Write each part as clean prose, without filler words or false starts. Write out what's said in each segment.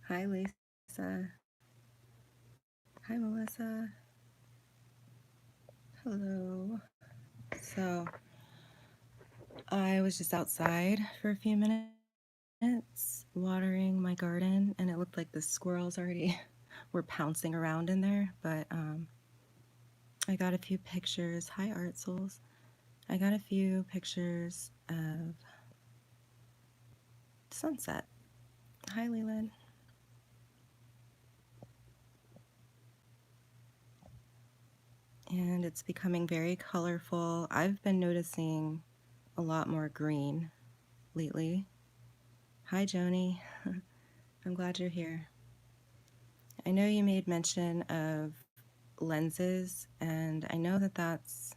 Hi, Lisa. Hi, Melissa. Hello. So, I was just outside for a few minutes watering my garden, and it looked like the squirrels already were pouncing around in there. But I got a few pictures. Hi, Art Souls. I got a few pictures of sunset. Hi, Leland. And it's becoming very colorful. I've been noticing a lot more green lately. Hi, Joni. I'm glad you're here. I know you made mention of lenses, and I know that that's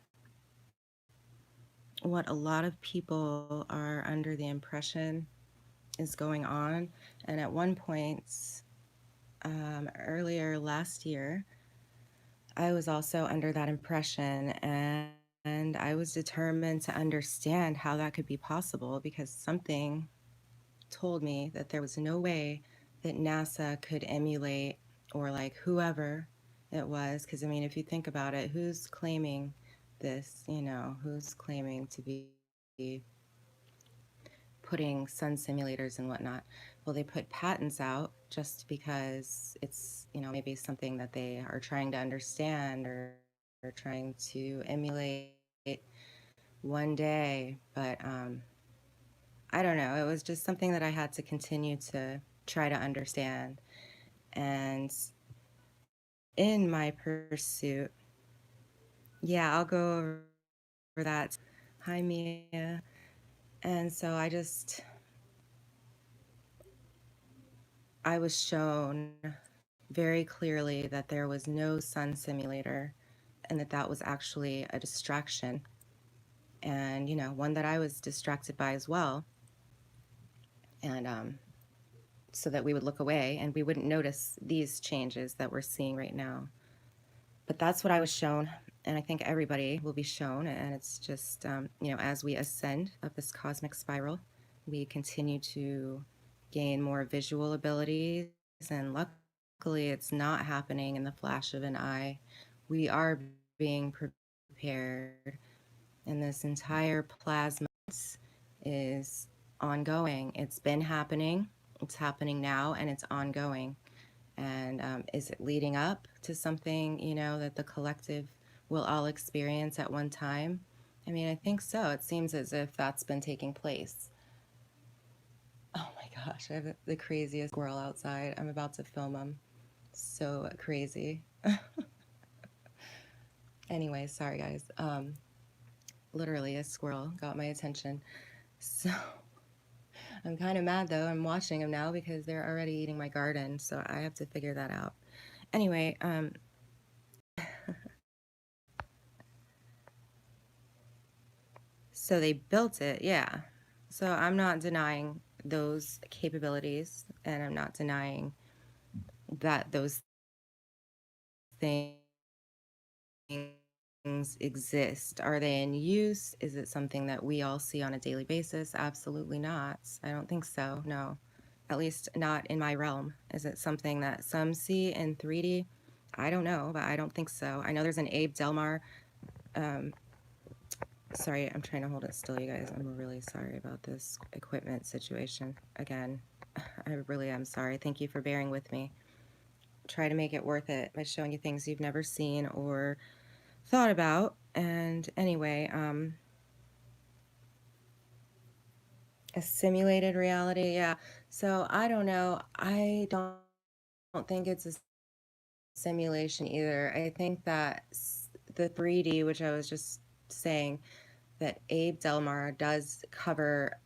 what a lot of people are under the impression is going on. And at one point, earlier last year, I was also under that impression, and I was determined to understand how that could be possible because something told me that there was no way that NASA could emulate or like whoever it was. Because I mean, if you think about it, who's claiming this? Who's claiming to be putting sun simulators and whatnot? Well, they put patents out just because it's, maybe something that they are trying to understand or trying to emulate one day. But I don't know. It was just something that I had to continue to try to understand. And in my pursuit, yeah, I'll go over that. Hi, Mia. And so I was shown very clearly that there was no sun simulator and that that was actually a distraction. And, one that I was distracted by as well. And so that we would look away and we wouldn't notice these changes that we're seeing right now. But that's what I was shown, and I think everybody will be shown. And it's just, as we ascend up this cosmic spiral, we continue to gain more visual abilities. And luckily, it's not happening in the flash of an eye. We are being prepared, and this entire plasma is ongoing. It's been happening, it's happening now, and it's ongoing. And is it leading up to something, that the collective will all experience at one time? I mean, I think so. It seems as if that's been taking place. Oh my gosh, I have the craziest squirrel outside. I'm about to film him. So crazy. Anyway, sorry guys. Literally, a squirrel got my attention. So I'm kind of mad though. I'm watching them now because they're already eating my garden. So I have to figure that out. Anyway, so they built it, yeah. So I'm not denying those capabilities, and I'm not denying that those things exist. Are they in use? Is it something that we all see on a daily basis? Absolutely not. I don't think so, no. At least not in my realm. Is it something that some see in 3D? I don't know, but I don't think so. I know there's an Abe Delmar. Um, Sorry, I'm trying to hold it still, you guys. I'm really sorry about this equipment situation. Again, I really am sorry. Thank you for bearing with me. Try to make it worth it by showing you things you've never seen or thought about. And anyway, a simulated reality, yeah. So I don't know. I don't think it's a simulation either. I think that the 3D, which I was just saying, that Abe Delmar does cover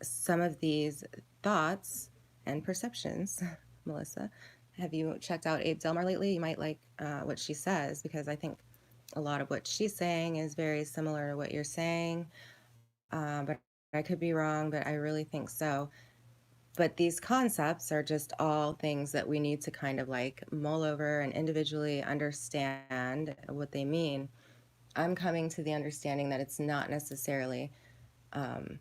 some of these thoughts and perceptions. Melissa, have you checked out Abe Delmar lately? You might like what she says, because I think a lot of what she's saying is very similar to what you're saying. But I could be wrong, but I really think so. But these concepts are just all things that we need to kind of like mull over and individually understand what they mean. I'm coming to the understanding that it's not necessarily um,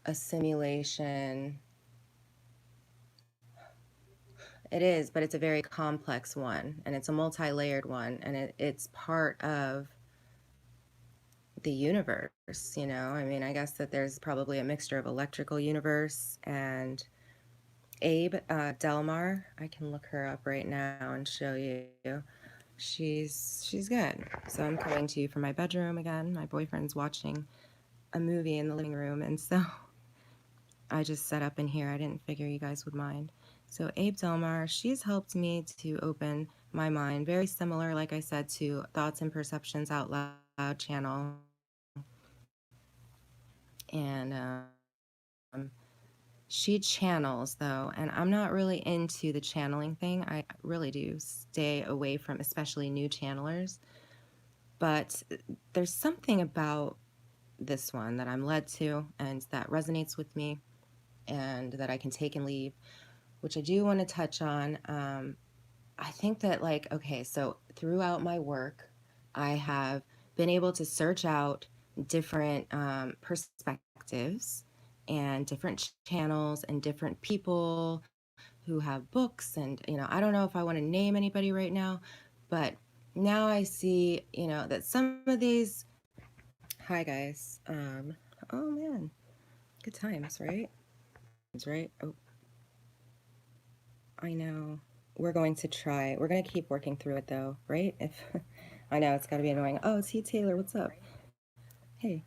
a simulation It is, but it's a very complex one, and it's a multi-layered one, and it's part of the universe, you know? I mean, I guess that there's probably a mixture of electrical universe and Abe, Delmar. I can look her up right now and show you. She's good. So I'm coming to you from my bedroom again. My boyfriend's watching a movie in the living room, and so I just set up in here. I didn't figure you guys would mind. So Abe Delmar, she's helped me to open my mind. Very similar, like I said, to Thoughts and Perceptions Out Loud channel. And she channels, though, and I'm not really into the channeling thing. I really do stay away from especially new channelers. But there's something about this one that I'm led to and that resonates with me and that I can take and leave, which I do want to touch on. I think that, like, okay, so throughout my work, I have been able to search out different perspectives and different channels and different people who have books. And, you know, I don't know if I want to name anybody right now, but now I see, you know, that some of these, hi guys, oh man, good times, right? Right? Oh, I know. We're going to try. We're going to keep working through it though, right? If I know it's got to be annoying. Oh, T. Taylor, what's up? Hey,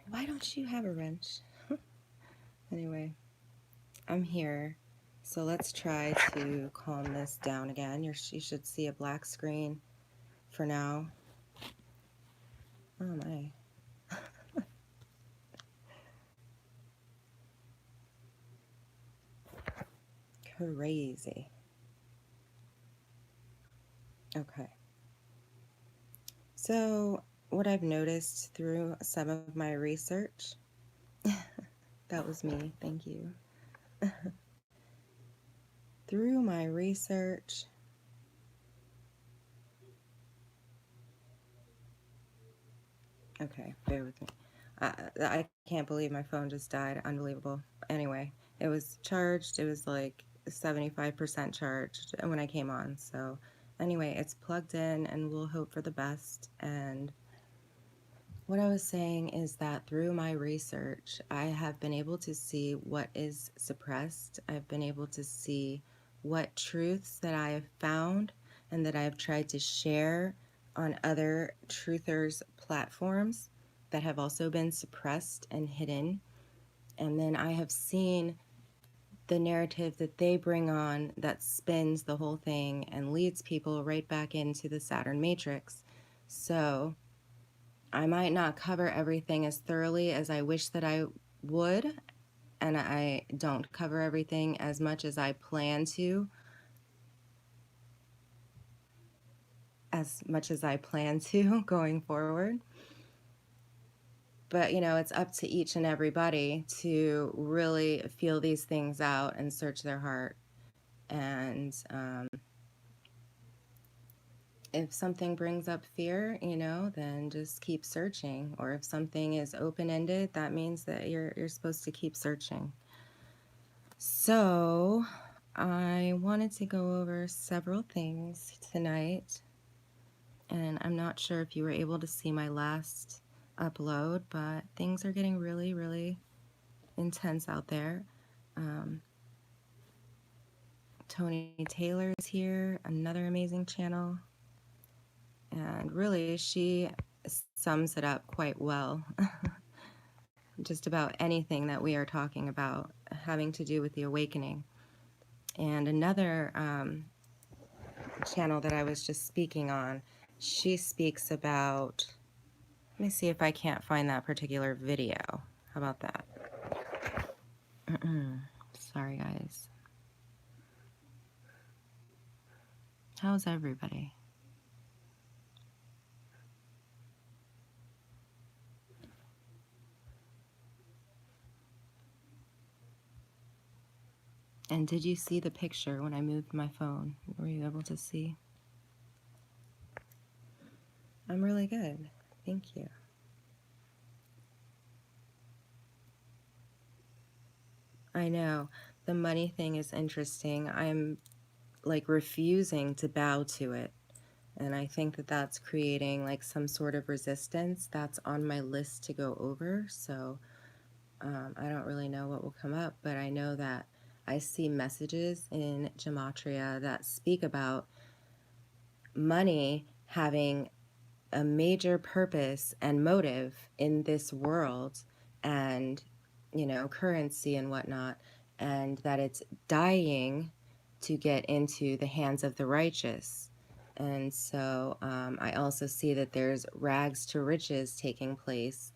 why don't you have a wrench? Anyway, I'm here. So let's try to calm this down again. You should see a black screen for now. Oh my. Crazy. Okay. So, what I've noticed through some of my research, that was me, thank you. Through my research, okay, bear with me. I can't believe my phone just died. Unbelievable. Anyway, it was charged. It was like 75% charged when I came on. So, anyway, it's plugged in and we'll hope for the best. And what I was saying is that through my research, I have been able to see what is suppressed. I've been able to see what truths that I have found and that I've tried to share on other truthers' platforms that have also been suppressed and hidden. And then I have seen the narrative that they bring on that spins the whole thing and leads people right back into the Saturn matrix. So, I might not cover everything as thoroughly as I wish that I would, and I don't cover everything as much as I plan to, going forward. But, you know, it's up to each and everybody to really feel these things out and search their heart. And if something brings up fear, you know, then just keep searching. Or if something is open-ended, that means that you're supposed to keep searching. So, I wanted to go over several things tonight, and I'm not sure if you were able to see my last upload, but things are getting really, really intense out there. Tony Taylor is here, another amazing channel, and really she sums it up quite well. Just about anything that we are talking about having to do with the awakening. And another channel that I was just speaking on, she speaks about, let me see if I can't find that particular video. How about that? Sorry, guys. How's everybody? And did you see the picture when I moved my phone? Were you able to see? I'm really good. Thank you. I know. The money thing is interesting. I'm like refusing to bow to it. And I think that that's creating like some sort of resistance that's on my list to go over. So I don't really know what will come up, but I know that I see messages in Gematria that speak about money having a major purpose and motive in this world, and currency and whatnot, and that it's dying to get into the hands of the righteous. And so I also see that there's rags to riches taking place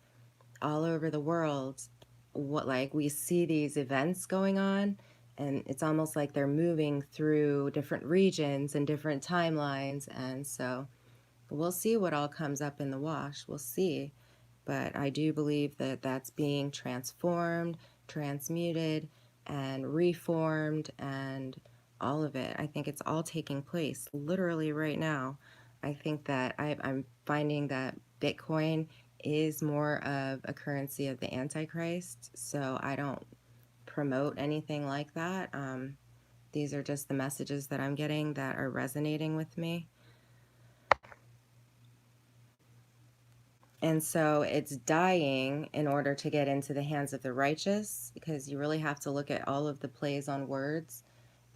all over the world. What, like, we see these events going on, and it's almost like they're moving through different regions and different timelines. And so we'll see what all comes up in the wash. We'll see. But I do believe that that's being transformed, transmuted, and reformed, and all of it. I think it's all taking place literally right now. I think that I'm finding that Bitcoin is more of a currency of the Antichrist. So I don't promote anything like that. These are just the messages that I'm getting that are resonating with me. And so it's dying in order to get into the hands of the righteous, because you really have to look at all of the plays on words.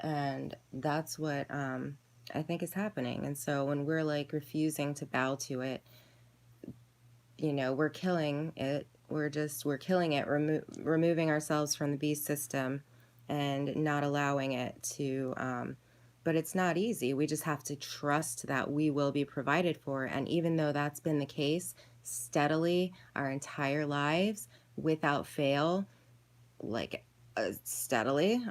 And that's what I think is happening. And so when we're like refusing to bow to it, we're killing it. We're killing it, removing ourselves from the beast system and not allowing it to. But it's not easy. We just have to trust that we will be provided for. And even though that's been the case steadily our entire lives without fail, like steadily,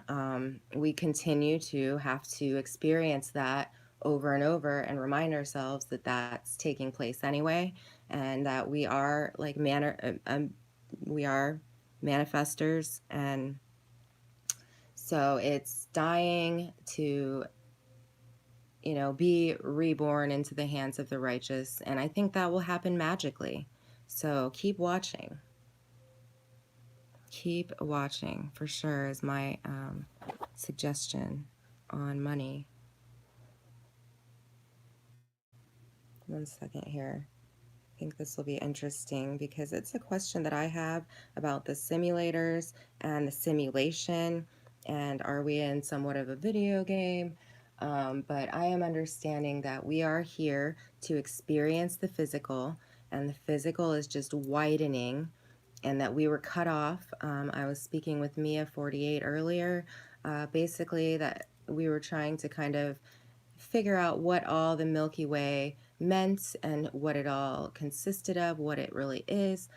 we continue to have to experience that over and over and remind ourselves that that's taking place anyway, and that we are like we are manifestors. And so it's dying to be reborn into the hands of the righteous, and I think that will happen magically. So keep watching. Keep watching for sure is my suggestion on money. One second here. I think this will be interesting because it's a question that I have about the simulators and the simulation, and are we in somewhat of a video game? But I am understanding that we are here to experience the physical, and the physical is just widening, and that we were cut off. I was speaking with Mia 48 earlier, basically that we were trying to kind of figure out what all the Milky Way meant and what it all consisted of, what it really is.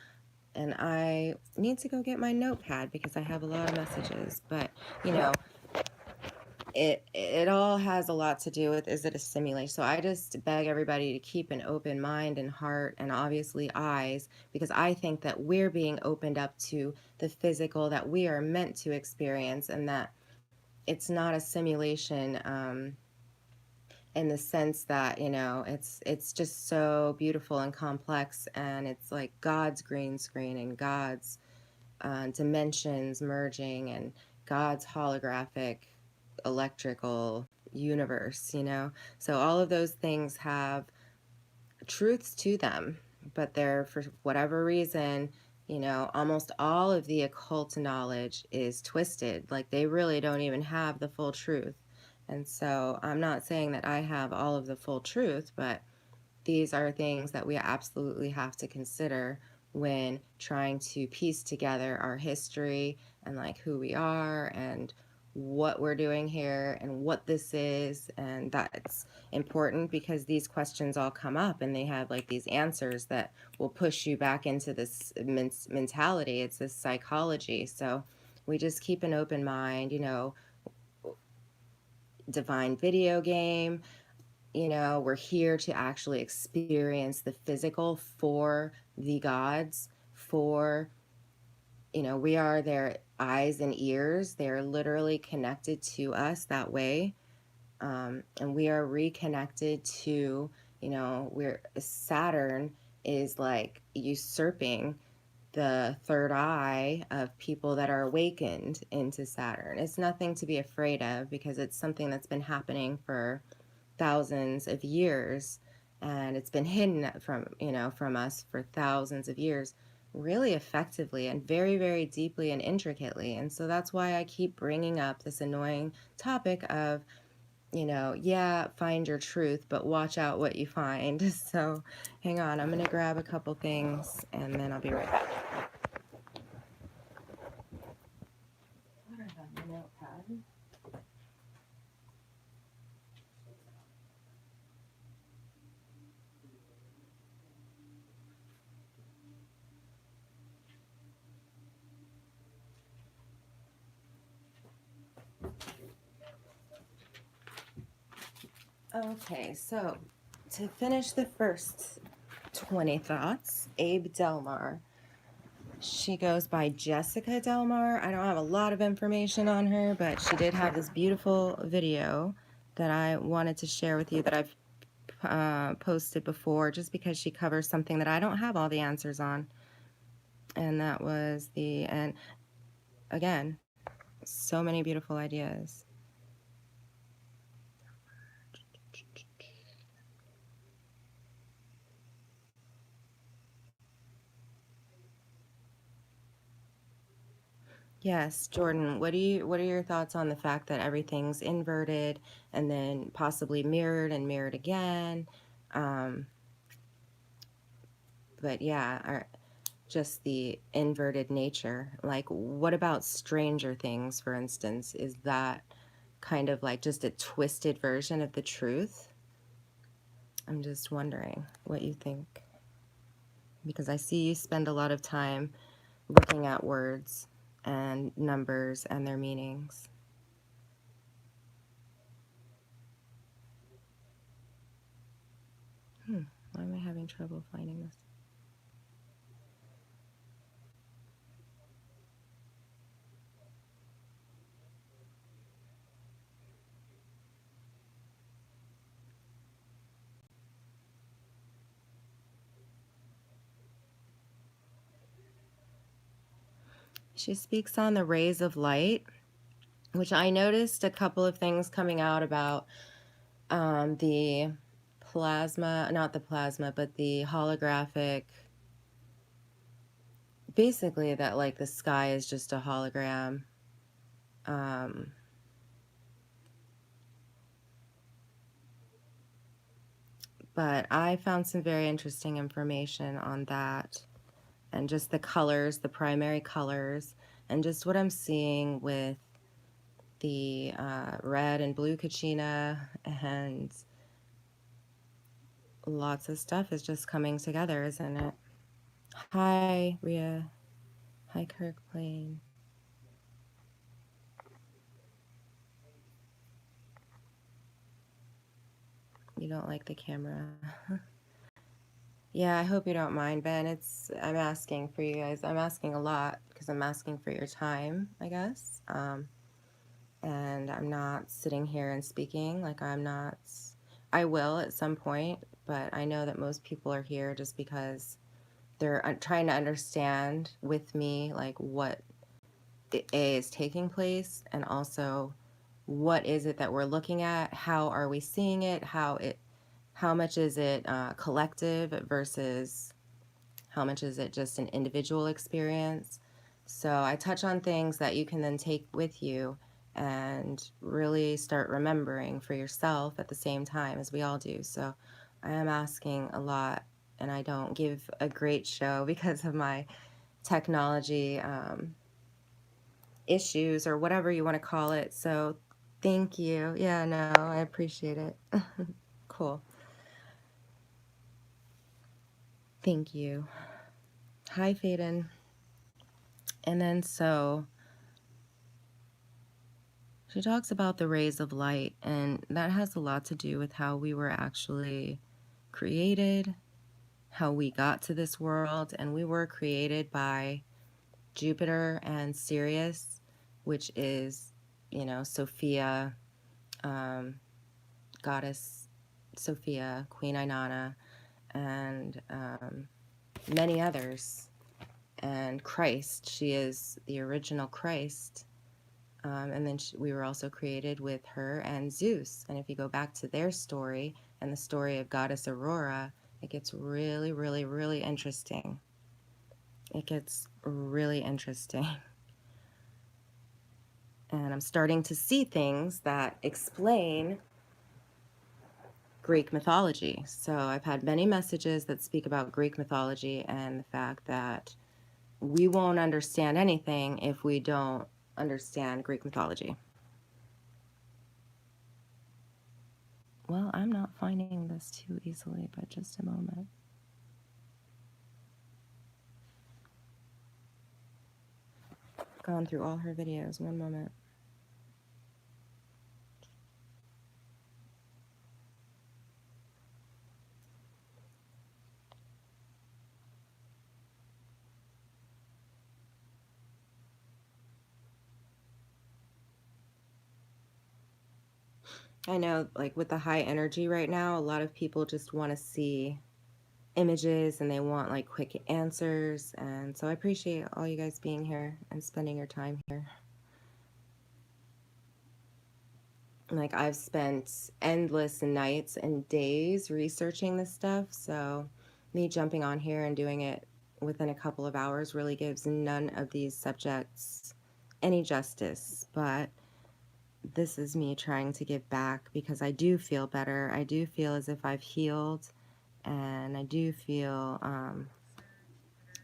And I need to go get my notepad because I have a lot of messages. But, it all has a lot to do with, is it a simulation? So I just beg everybody to keep an open mind and heart, and obviously eyes, because I think that we're being opened up to the physical that we are meant to experience, and that it's not a simulation. In the sense that it's just so beautiful and complex, and it's like God's green screen and God's dimensions merging, and God's holographic electrical universe. So all of those things have truths to them, but they're, for whatever reason, almost all of the occult knowledge is twisted. Like, they really don't even have the full truth. And so I'm not saying that I have all of the full truth, but these are things that we absolutely have to consider when trying to piece together our history and like who we are and what we're doing here and what this is. And that's important because these questions all come up, and they have like these answers that will push you back into this mentality. It's this psychology. So we just keep an open mind, divine video game. We're here to actually experience the physical for the gods, for, we are their eyes and ears. They're literally connected to us that way. And we are reconnected to, Saturn is like usurping the third eye of people that are awakened into Saturn. It's nothing to be afraid of because it's something that's been happening for thousands of years, and it's been hidden from us for thousands of years, really effectively and very, very deeply and intricately. And so that's why I keep bringing up this annoying topic of, yeah, find your truth, but watch out what you find. So hang on, I'm going to grab a couple things and then I'll be right back. What about my notepad? Okay, so to finish the first 20 thoughts, Abe Delmar. She goes by Jessica Delmar. I don't have a lot of information on her, but she did have this beautiful video that I wanted to share with you that I've posted before, just because she covers something that I don't have all the answers on. And that was and again, so many beautiful ideas. Yes, Jordan, what are your thoughts on the fact that everything's inverted and then possibly mirrored and mirrored again? But yeah, just the inverted nature. Like, what about Stranger Things, for instance? Is that kind of like just a twisted version of the truth? I'm just wondering what you think, because I see you spend a lot of time looking at words and numbers and their meanings. Why am I having trouble finding this? She speaks on the rays of light, which I noticed a couple of things coming out about the plasma, not the plasma, but the holographic, basically that like the sky is just a hologram. But I found some very interesting information on that, and just the colors, the primary colors, and just what I'm seeing with the red and blue kachina, and lots of stuff is just coming together, isn't it? Hi, Rhea. Hi, Kirk Plain. You don't like the camera. Yeah, I hope you don't mind, Ben. I'm asking for you guys. I'm asking a lot because I'm asking for your time, I guess. And I'm not sitting here and speaking like I'm not. I will at some point, but I know that most people are here just because they're trying to understand with me like what is taking place, and also what is it that we're looking at, how are we seeing it, how much is it collective versus how much is it just an individual experience. So I touch on things that you can then take with you and really start remembering for yourself at the same time, as we all do. So I am asking a lot, and I don't give a great show because of my technology issues or whatever you want to call it. So thank you. Yeah, no, I appreciate it. Cool. Thank you. Hi, Faden. And then so she talks about the rays of light, and that has a lot to do with how we were actually created, how we got to this world, and we were created by Jupiter and Sirius, which is, Sophia, goddess Sophia, Queen Inanna, and many others. and Christ. She is the original Christ. And then we were also created with her and Zeus. And if you go back to their story and the story of Goddess Aurora, it gets really, really, really interesting. It gets really interesting. And I'm starting to see things that explain Greek mythology. So I've had many messages that speak about Greek mythology and the fact that we won't understand anything if we don't understand Greek mythology. Well, I'm not finding this too easily, but just a moment. Gone through all her videos. One moment. I know, like with the high energy right now, a lot of people just want to see images and they want like quick answers. And so I appreciate all you guys being here and spending your time here. Like I've spent endless nights and days researching this stuff. So me jumping on here and doing it within a couple of hours really gives none of these subjects any justice. But this is me trying to give back because I do feel better. I do feel as if I've healed, and I do feel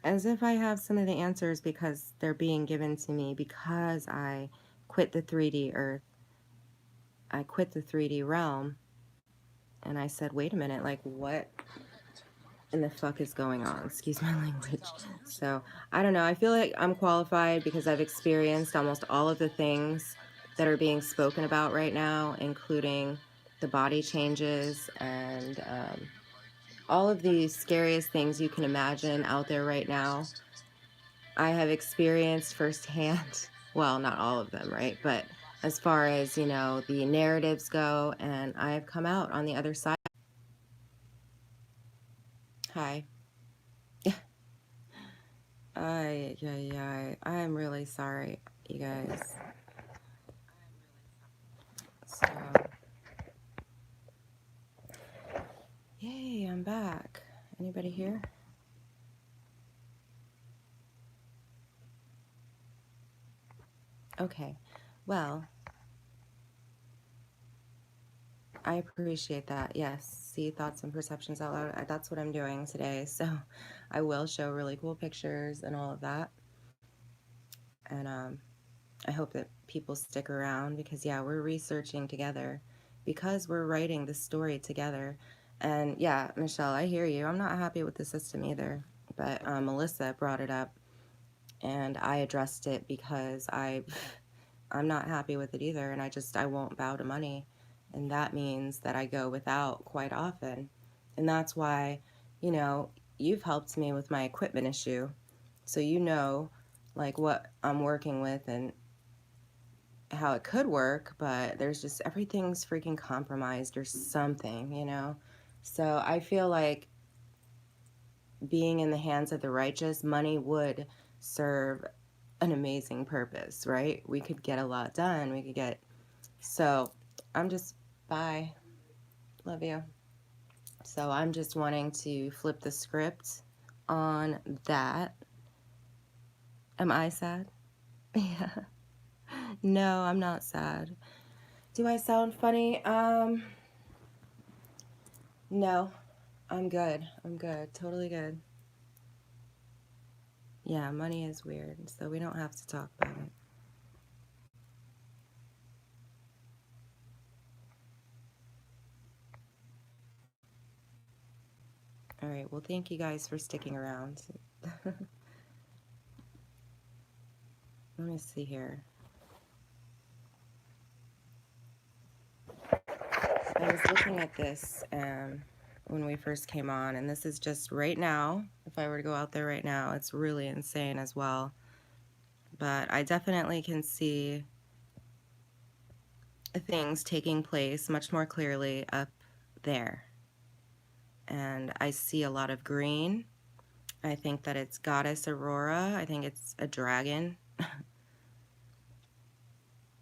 as if I have some of the answers because they're being given to me because I quit the 3D earth. I quit the 3D realm, and I said, wait a minute, like what in the fuck is going on? Excuse my language. So I don't know. I feel like I'm qualified because I've experienced almost all of the things that are being spoken about right now, including the body changes and all of the scariest things you can imagine out there right now. I have experienced firsthand, well, not all of them, right? But as far as, you know, the narratives go, and I've come out on the other side. Hi. I'm really sorry, you guys. So, yay, I'm back. Anybody here? Okay. Well, I appreciate that. Yes. See thoughts and perceptions out loud. That's what I'm doing today. So I will show really cool pictures and all of that. And I hope that people stick around because, yeah, we're researching together because we're writing the story together. And yeah, Michelle, I hear you. I'm not happy with the system either. But Melissa brought it up and I addressed it because I'm not happy with it either. And I won't bow to money. And that means that I go without quite often. And that's why, you know, you've helped me with my equipment issue. So you know, like what I'm working with and how it could work, but there's just everything's freaking compromised or something, you know? So I feel like being in the hands of the righteous, money would serve an amazing purpose, right? We could get a lot done. We could get. So I'm just, bye. Love you. So I'm just wanting to flip the script on that. Am I sad? Yeah. No, I'm not sad. Do I sound funny? No. I'm good. I'm good. Totally good. Yeah, money is weird, so we don't have to talk about it. All right. Well, thank you guys for sticking around. Let me see here. I was looking at this when we first came on, and this is just right now. If I were to go out there right now, it's really insane as well. But I definitely can see things taking place much more clearly up there. And I see a lot of green. I think that it's Goddess Aurora. I think it's a dragon.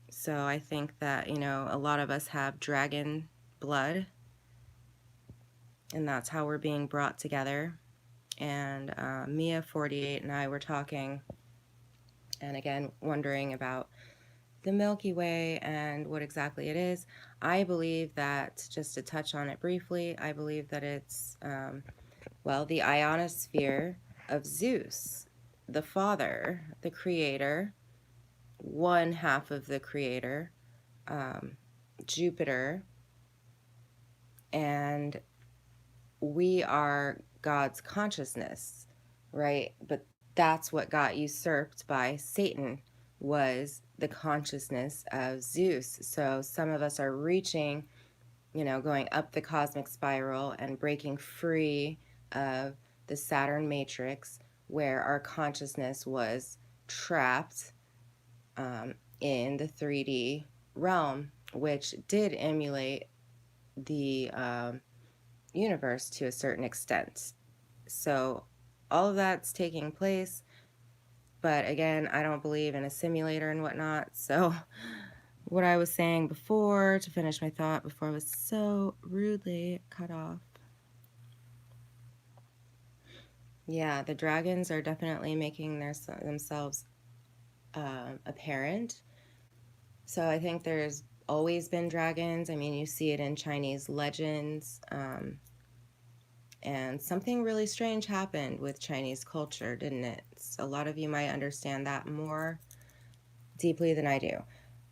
So I think that, you know, a lot of us have dragon blood, and that's how we're being brought together. And Mia 48 and I were talking, and again, wondering about the Milky Way and what exactly it is. I believe that, just to touch on it briefly, I believe that it's, well, the ionosphere of Zeus, the father, the creator, one half of the creator, Jupiter, and we are God's consciousness, right? But that's what got usurped by Satan, was the consciousness of Zeus. So some of us are reaching, you know, going up the cosmic spiral and breaking free of the Saturn matrix, where our consciousness was trapped in the 3D realm, which did emulate the universe to a certain extent. So all of that's taking place, but again, I don't believe in a simulator and whatnot. So what I was saying before, to finish my thought before I was so rudely cut off. Yeah, the dragons are definitely making themselves apparent. So I think there's always been dragons. I mean, you see it in Chinese legends. And something really strange happened with Chinese culture, didn't it? A lot of you might understand that more deeply than I do.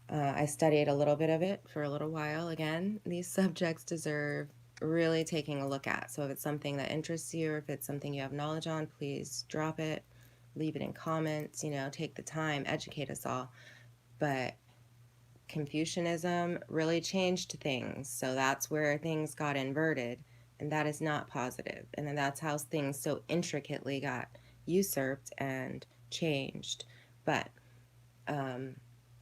I studied a little bit of it for a little while. Again, these subjects deserve really taking a look at. So if it's something that interests you, or if it's something you have knowledge on, please drop it, leave it in comments, you know, take the time, educate us all. But Confucianism really changed things. So that's where things got inverted, and that is not positive. And then that's how things so intricately got usurped and changed. But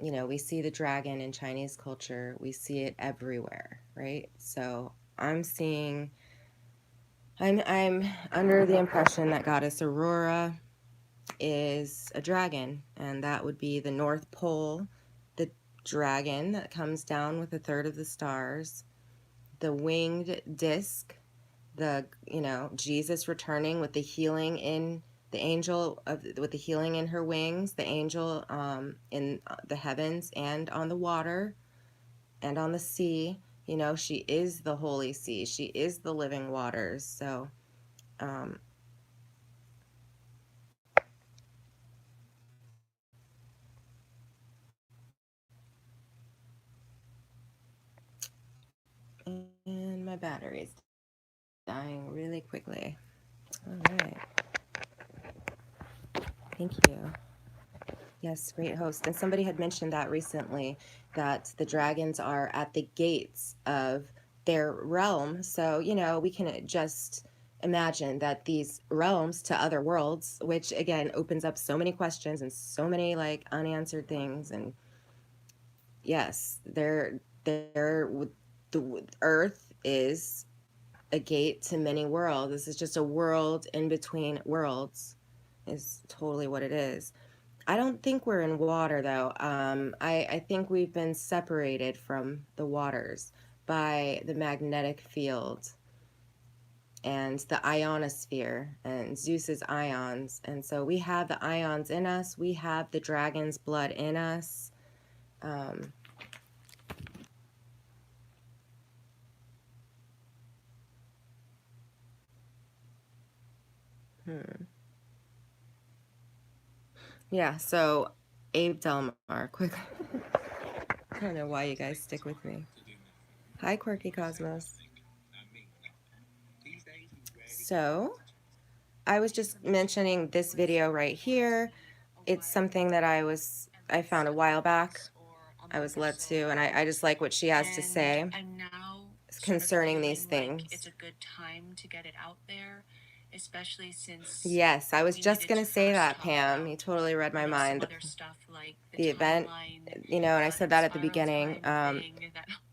you know, we see the dragon in Chinese culture, we see it everywhere, right? So I'm under the impression that Goddess Aurora is a dragon, and that would be the North Pole, the dragon that comes down with a third of the stars, the winged disc, the, you know, Jesus returning with the healing in the angel of, with the healing in her wings, the angel in the heavens and on the water and on the sea. You know, she is the holy sea, she is the living waters. So and my battery's dying really quickly. All right, thank you. Yes, great host. And somebody had mentioned that recently, that the dragons are at the gates of their realm. So, you know, we can just imagine that these realms to other worlds, which again opens up so many questions and so many like unanswered things. And yes, the earth is a gate to many worlds. This is just a world in between worlds, is totally what it is. I don't think we're in water though. I think we've been separated from the waters by the magnetic field and the ionosphere and Zeus's ions. And so we have the ions in us. We have the dragon's blood in us. Um, yeah, so Abe Delmar, quick. I don't know why you guys stick with me. Hi, Quirky Cosmos. So I was just mentioning this video right here. It's something that I found a while back. I was led to, and I just like what she has to say concerning these things. Like it's a good time to get it out there, especially since. Yes, I was just gonna say that, Pam. You totally read my mind. Stuff like the event, you know, and I said that at the beginning.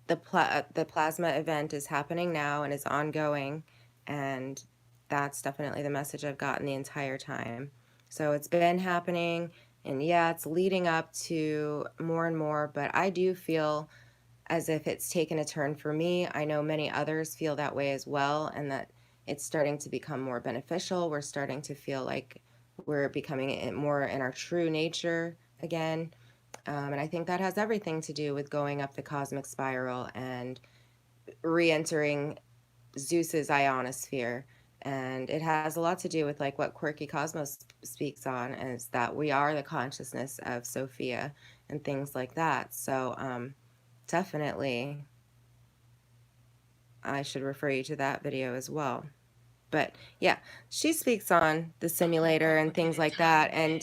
The plasma event is happening now and is ongoing, and That's definitely the message I've gotten the entire time. So it's been happening, and yeah, it's leading up to more and more, but I do feel as if it's taken a turn for me. I know many others feel that way as well, and that it's starting to become more beneficial. We're starting to feel like we're becoming more in our true nature again. And I think that has everything to do with going up the cosmic spiral and re entering Zeus's ionosphere. And it has a lot to do with like what Quirky Cosmos speaks on, is that we are the consciousness of Sophia and things like that. So definitely I should refer you to that video as well. But yeah, she speaks on the simulator and things like that, and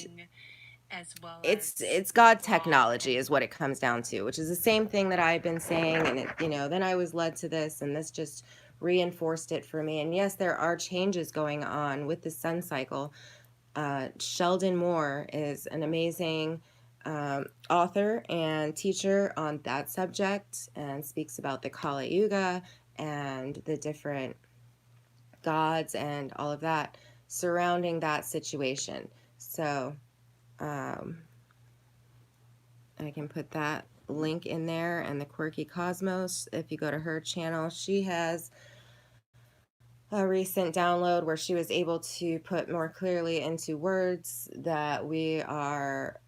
it's God technology is what it comes down to, which is the same thing that I've been saying. And it, then I was led to this, and this just reinforced it for me. And yes, there are changes going on with the sun cycle. Sheldon Moore is an amazing author and teacher on that subject, and speaks about the Kali Yuga and the different gods and all of that surrounding that situation. So I can put that link in there, and the Quirky Cosmos, if you go to her channel, she has a recent download where she was able to put more clearly into words that we are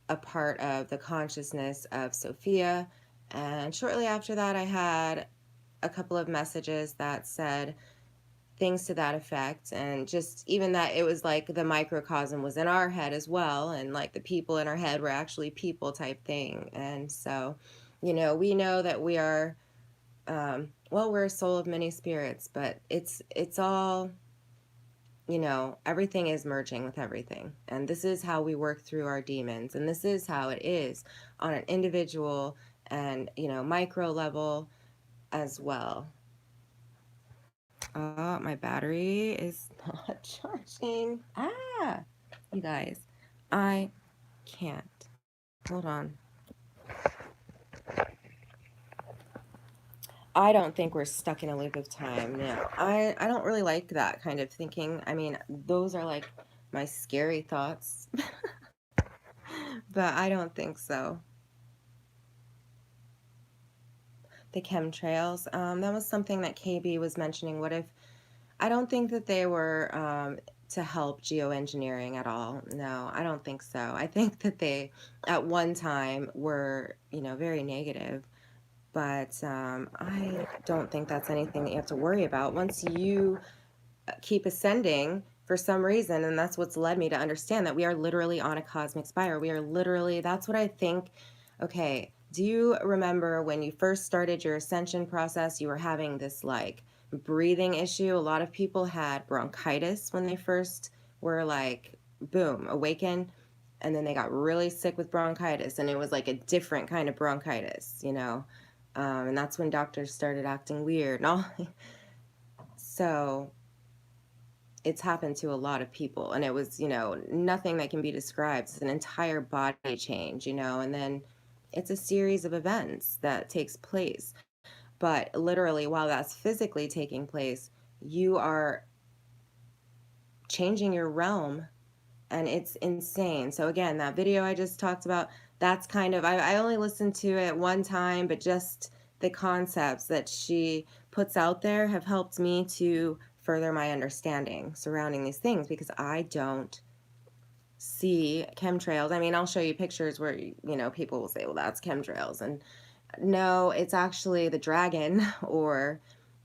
a part of the consciousness of Sophia. And shortly after that, I had a couple of messages that said things to that effect, and just even that it was like the microcosm was in our head as well, and like the people in our head were actually people type thing. And so we know that we are we're a soul of many spirits, but it's all, everything is merging with everything. And this is how we work through our demons, and this is how it is on an individual and micro level as well. My battery is not charging. You guys, I can't. Hold on. I don't think we're stuck in a loop of time. No, I don't really like that kind of thinking. I mean, those are like my scary thoughts, but I don't think so. The chemtrails, that was something that KB was mentioning. What if, I don't think that they were to help geoengineering at all. No, I don't think so. I think that they, at one time, were, very negative. But I don't think that's anything that you have to worry about. Once you keep ascending for some reason, and that's what's led me to understand that we are literally on a cosmic spiral. We are literally, that's what I think. Okay, do you remember when you first started your ascension process, you were having this like breathing issue? A lot of people had bronchitis when they first were like, boom, awaken. And then they got really sick with bronchitis, and it was like a different kind of bronchitis, and that's when doctors started acting weird and all. So it's happened to a lot of people, and it was, nothing that can be described. It's an entire body change, and then it's a series of events that takes place. But literally, while that's physically taking place, you are changing your realm, and it's insane. So again, that video I just talked about, that's kind of, I only listened to it one time, but just the concepts that she puts out there have helped me to further my understanding surrounding these things, because I don't see chemtrails. I mean, I'll show you pictures where, people will say, well, that's chemtrails. And no, it's actually the dragon or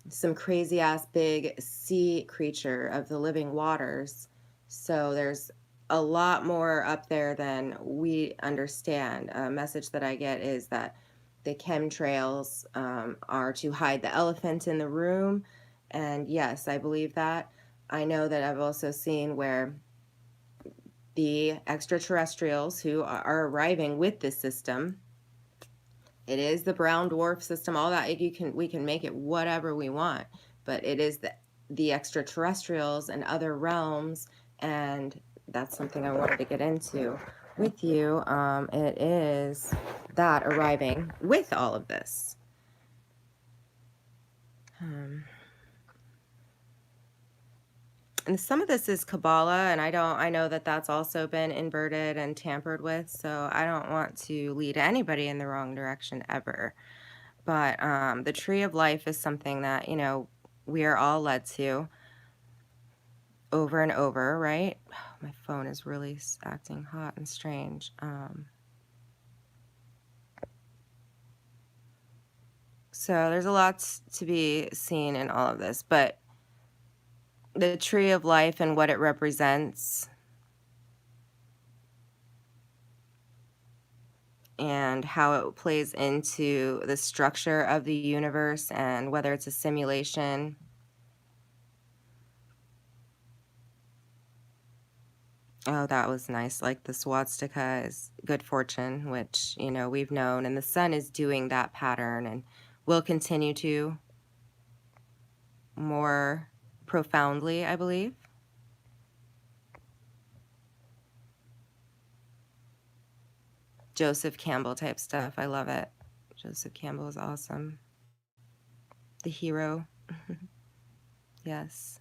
some crazy ass big sea creature of the living waters. So there's a lot more up there than we understand. A message that I get is that the chemtrails are to hide the elephant in the room. And yes, I believe that. I know that I've also seen where the extraterrestrials who are arriving with this system, it is the brown dwarf system, all that, we can make it whatever we want, but it is the extraterrestrials and other realms, and that's something I wanted to get into with you. It is that arriving with all of this. And some of this is Kabbalah, and I know that that's also been inverted and tampered with, so I don't want to lead anybody in the wrong direction ever. But the tree of life is something that, we are all led to over and over, right? My phone is really acting hot and strange. So there's a lot to be seen in all of this, but the tree of life and what it represents and how it plays into the structure of the universe and whether it's a simulation. Oh, that was nice. Like the swastika is good fortune, which, we've known, and the sun is doing that pattern and will continue to more profoundly, I believe. Joseph Campbell type stuff. I love it. Joseph Campbell is awesome. The hero. Yes.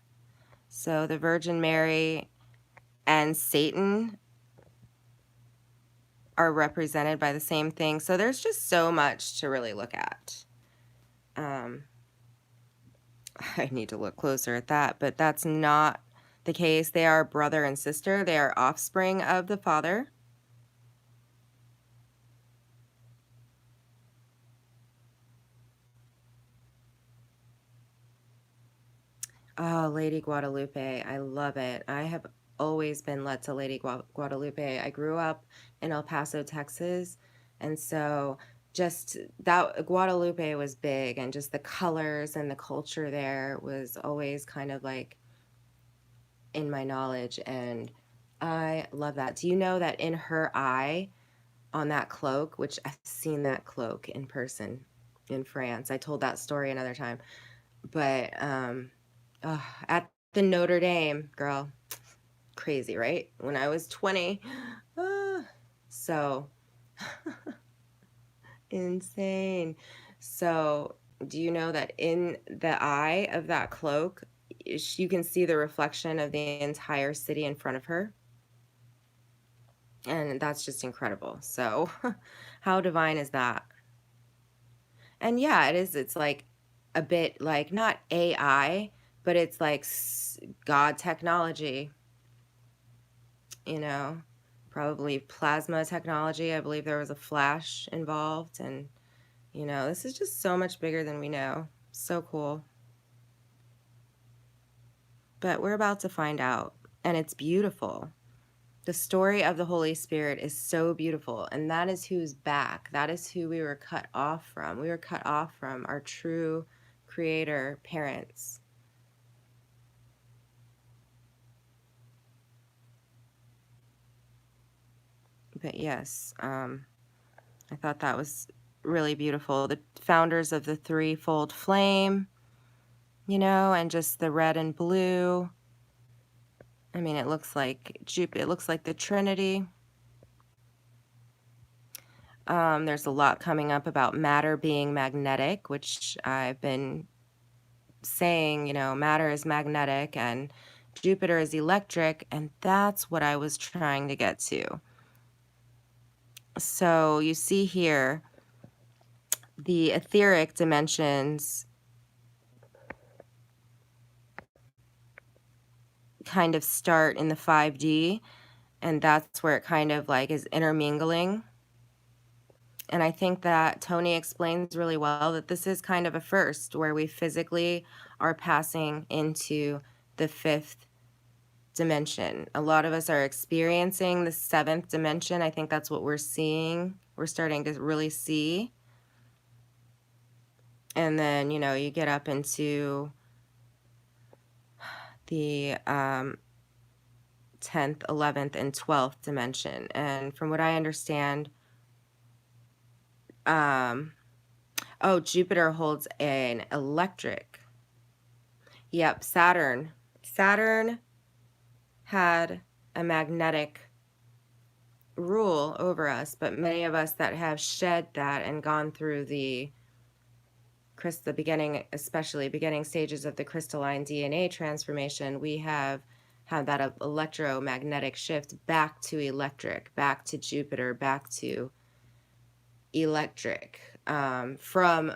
So the Virgin Mary and Satan are represented by the same thing. So there's just so much to really look at. I need to look closer at that, but that's not the case. They are brother and sister. They are offspring of the Father. Oh, Lady Guadalupe. I love it. I have always been led to Lady Guadalupe. I grew up in El Paso, Texas. And so just that Guadalupe was big, and just the colors and the culture there was always kind of like in my knowledge. And I love that. Do you know that in her eye on that cloak, which I've seen that cloak in person in France. I told that story another time. But at the Notre Dame, girl, crazy, right? When I was 20. So insane. So, do you know that in the eye of that cloak, you can see the reflection of the entire city in front of her? And that's just incredible. So, how divine is that? And yeah, it is. It's like a bit like not AI, but it's like God technology, you know, probably plasma technology. I believe there was a flash involved. And, this is just so much bigger than we know. So cool. But we're about to find out. And it's beautiful. The story of the Holy Spirit is so beautiful, and that is who's back. That is who we were cut off from. We were cut off from our true creator parents. But yes, I thought that was really beautiful. The founders of the threefold flame, and just the red and blue. I mean, it looks like it looks like the Trinity. There's a lot coming up about matter being magnetic, which I've been saying, matter is magnetic and Jupiter is electric, and that's what I was trying to get to. So you see here, the etheric dimensions kind of start in the 5D, and that's where it kind of like is intermingling. And I think that Tony explains really well that this is kind of a first where we physically are passing into the fifth dimension. A lot of us are experiencing the seventh dimension. I think that's what we're seeing. We're starting to really see. And then, you get up into the 10th, 11th, and 12th dimension. And from what I understand, Jupiter holds an electric. Yep, Saturn. Saturn had a magnetic rule over us, but many of us that have shed that and gone through the beginning stages of the crystalline DNA transformation, we have have that electromagnetic shift back to electric, back to Jupiter, back to electric, from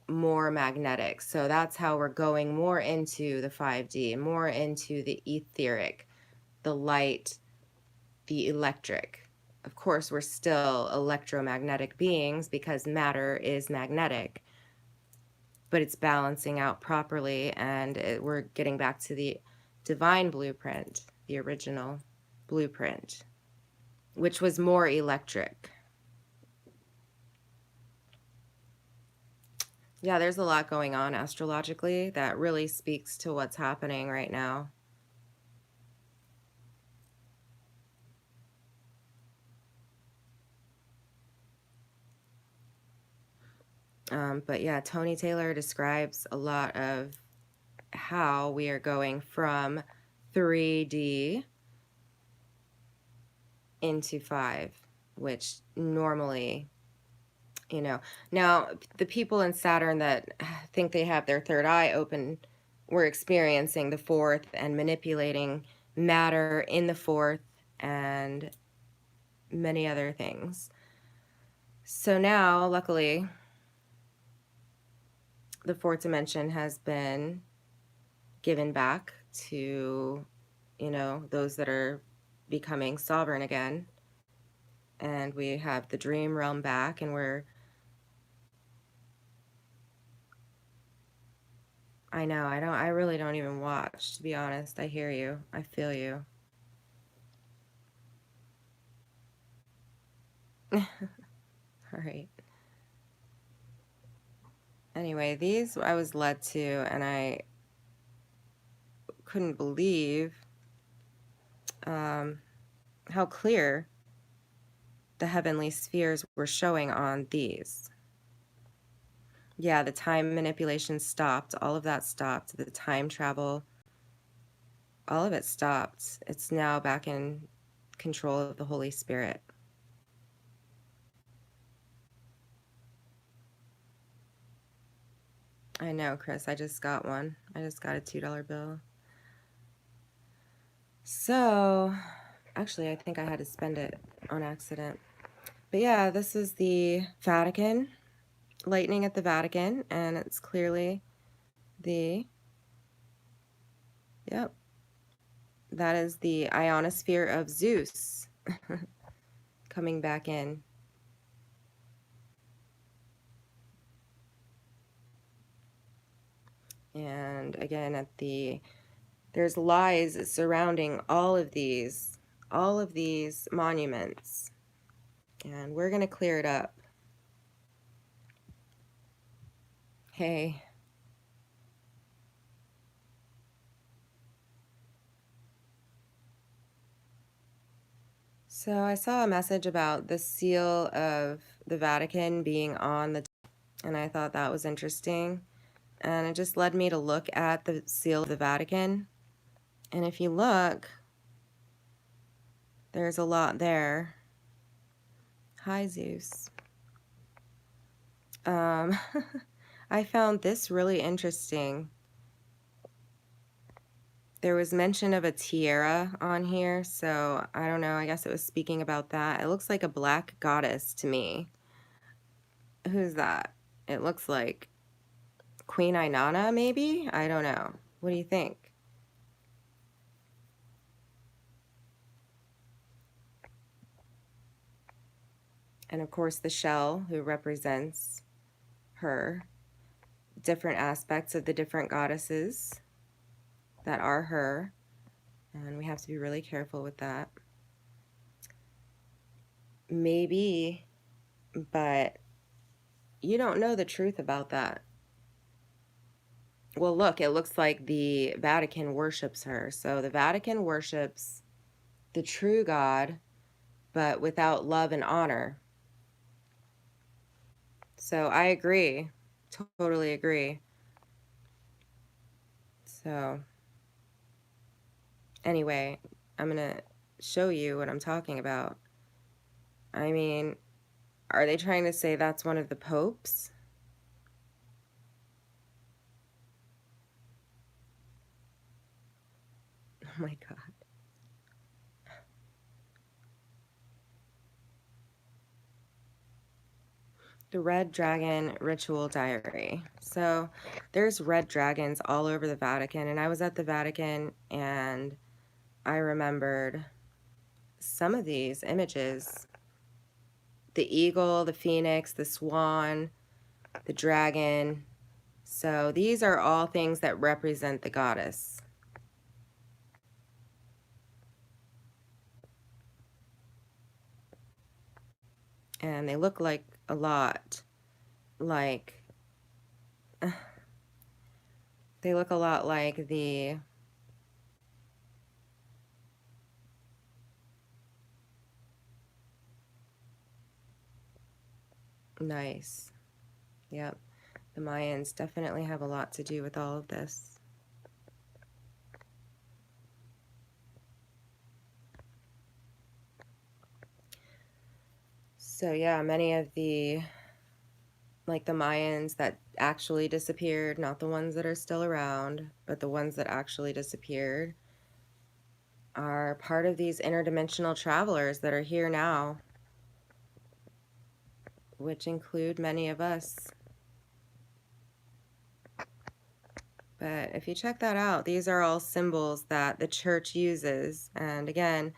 more magnetic. So that's how we're going more into the 5D, more into the etheric, the light, the electric. Of course, we're still electromagnetic beings because matter is magnetic, but it's balancing out properly, and we're getting back to the divine blueprint, the original blueprint, which was more electric. Yeah, there's a lot going on astrologically that really speaks to what's happening right now. But yeah, Tony Taylor describes a lot of how we are going from 3D into 5, which normally, now the people in Saturn that think they have their third eye open were experiencing the fourth and manipulating matter in the fourth and many other things. So now, luckily, the fourth dimension has been given back to, those that are becoming sovereign again. And we have the dream realm back, and I know, I really don't even watch, to be honest. I hear you. I feel you. All right. Anyway, these I was led to, and I couldn't believe how clear the heavenly spheres were showing on these. Yeah, the time manipulation stopped. All of that stopped. The time travel, all of it stopped. It's now back in control of the Holy Spirit. I know, Chris. I just got one. I just got a $2 bill. So, actually, I think I had to spend it on accident. But yeah, this is the Vatican, lightning at the Vatican, and it's clearly yep, that is the ionosphere of Zeus coming back in. And again, there's lies surrounding all of these monuments. And we're going to clear it up. Hey. So I saw a message about the seal of the Vatican being on the, and I thought that was interesting. And it just led me to look at the seal of the Vatican. And if you look, there's a lot there. Hi, Zeus. I found this really interesting. There was mention of a tiara on here, so I don't know. I guess it was speaking about that. It looks like a black goddess to me. Who's that? It looks like Queen Inanna, maybe? I don't know. What do you think? And of course, the shell, who represents her. Different aspects of the different goddesses that are her. And we have to be really careful with that. Maybe, but you don't know the truth about that. Well, look, it looks like the Vatican worships her. So the Vatican worships the true God, but without love and honor. So I agree. Totally agree. So anyway, I'm going to show you what I'm talking about. I mean, are they trying to say that's one of the popes? Oh my God. The Red Dragon Ritual Diary. So there's red dragons all over the Vatican, and I was at the Vatican and I remembered some of these images: the eagle, the phoenix, the swan, the dragon. So these are all things that represent the goddess. And they look like a lot like they look a lot like the nice. Yep. The Mayans definitely have a lot to do with all of this. So yeah, many of the Mayans that actually disappeared, not the ones that are still around, but the ones that actually disappeared, are part of these interdimensional travelers that are here now, which include many of us. But if you check that out, these are all symbols that the church uses. And again,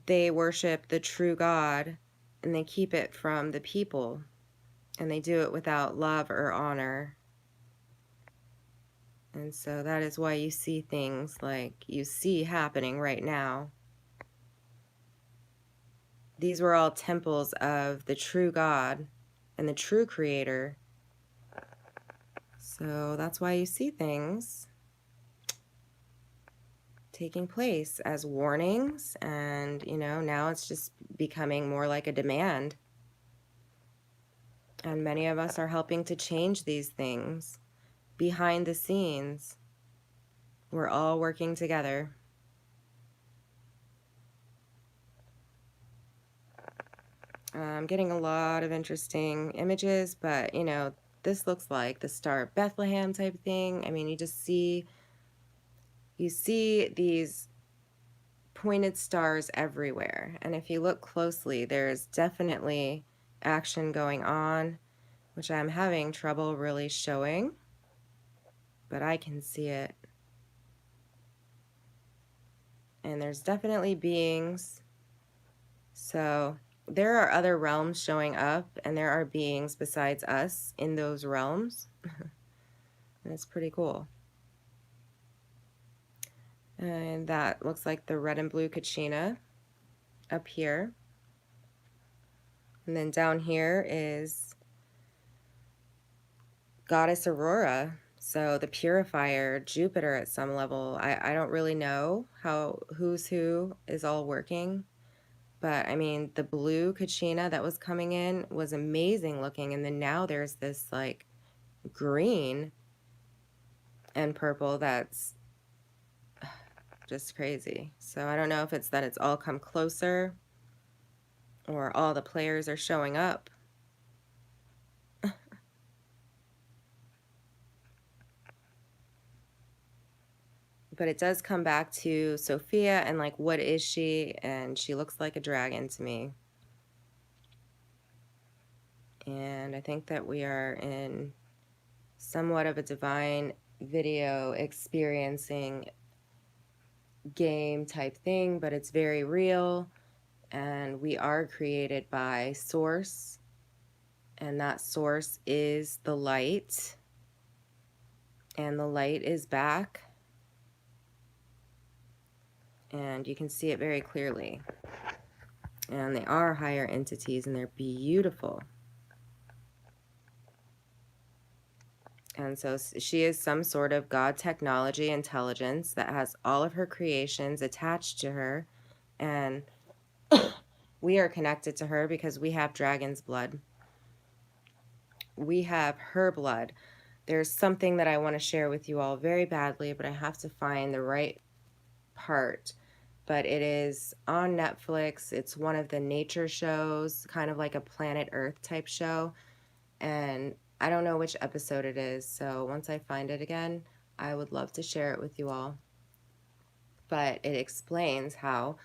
they worship the true God and they keep it from the people. And they do it without love or honor. And so that is why you see things like you see happening right now. These were all temples of the true God and the true creator. So that's why you see things taking place as warnings. And, now it's just becoming more like a demand. And many of us are helping to change these things behind the scenes. We're all working together. I'm getting a lot of interesting images, but this looks like the Star of Bethlehem type thing. I mean, you see these pointed stars everywhere, and if you look closely, there's definitely action going on, which I'm having trouble really showing, but I can see it. And there's definitely beings. So there are other realms showing up, and there are beings besides us in those realms. And it's pretty cool. And that looks like the red and blue Kachina up here. And then down here is Goddess Aurora. So the purifier, Jupiter at some level. I don't really know how who's who is all working. But I mean, the blue Kachina that was coming in was amazing looking. And then now there's this like green and purple that's just crazy. So I don't know if it's that it's all come closer or all the players are showing up. But it does come back to Sophia and like, what is she? And she looks like a dragon to me. And I think that we are in somewhat of a divine video experiencing game type thing, but it's very real. And we are created by source, and that source is the light, and the light is back, and you can see it very clearly. And they are higher entities, and they're beautiful. And so she is some sort of God technology intelligence that has all of her creations attached to her, and we are connected to her because we have dragon's blood. We have her blood. There's something that I want to share with you all very badly, but I have to find the right part. But it is on Netflix. It's one of the nature shows, kind of like a Planet Earth type show. And I don't know which episode it is, so once I find it again, I would love to share it with you all. but it explains how